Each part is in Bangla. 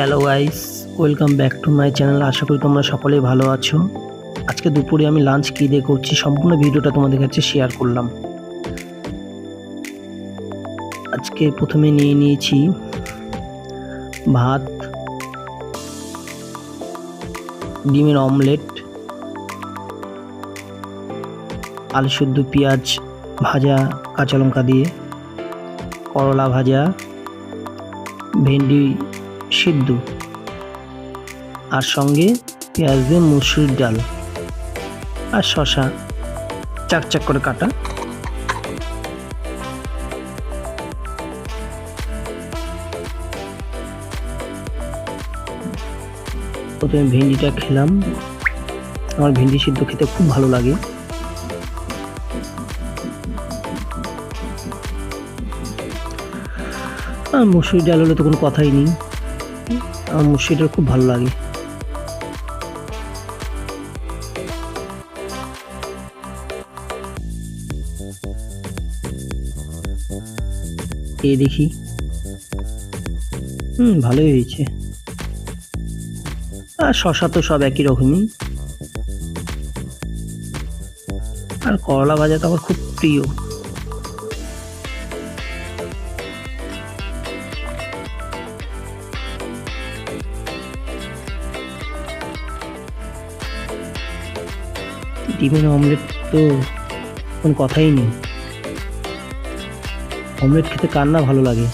Hello guys, welcome back to my channel. আশা করি তোমরা সকলেই ভালো আছো। আজকে দুপুরে আমি লাঞ্চ কী দিয়ে করছি সম্পূর্ণ ভিডিওটা তোমাদের কাছে শেয়ার করলাম। আজকে প্রথমে নিয়ে নিয়েছি ভাত, ডিমের অমলেট, আলু শুদ্ধ, পেঁয়াজ ভাজা কাঁচা লঙ্কা দিয়ে, করলা ভাজা, ভেন্ডি সিদ্ধ, আর সঙ্গে পেঁয়াজ দিয়ে মুসুর ডাল আর শসা চাক করে কাটা। প্রথমে ভেন্ডিটা খেলাম। আমার ভেন্ডি সিদ্ধ খেতে খুব ভালো লাগে। আর মুসুর ডাল হলে তো কোনো কথাই নেই, আমার মুসুর ডাল খুব ভালো লাগে। এই দেখি, ভালোই হয়েছে। আর শসা তো সব একই রকমই। আর করলা ভাজা তো আমার খুব প্রিয়। ডিমের অমলেট তো কোনো কথাই নেই। অমলেট খেতে কার না ভালো লাগে।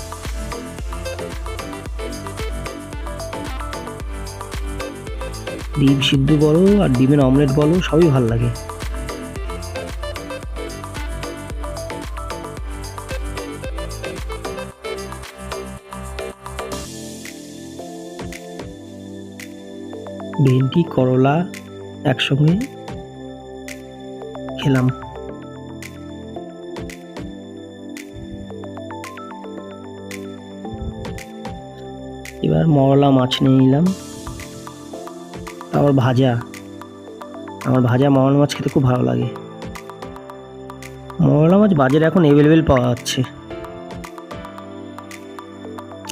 ডিম সিদ্ধ বলো আর ডিমের অমলেট বলো, সবই ভালো লাগে। ভেন্ডি করলা একসঙ্গে খেলাম। এবার মরলা মাছ নিয়ে নিলাম। আমার ভাজা মরলা মাছ খেতে খুব ভালো লাগে। মরলা মাছ বাজারে এখন অ্যাভেলেবেল পাওয়া যাচ্ছে।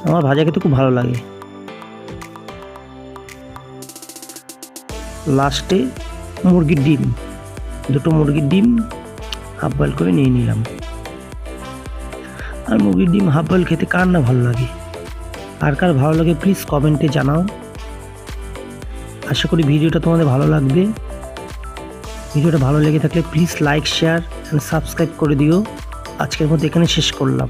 আমার ভাজা খেতে খুব ভালো লাগে। লাস্টে মুরগির ডিম, দুটো মুরগির ডিম হাফ বয়েল করে নিয়ে নিলাম। আর মুরগির ডিম হাফ বয়েল খেতে কার না ভালো লাগে। কার ভালো লাগে প্লিজ কমেন্টে জানাও। আশা করি ভিডিওটা তোমাদের ভালো লাগবে। ভিডিওটা ভালো লেগে থাকলে please like, share and subscribe করে দিও। আজকের মতো এখানে শেষ করলাম।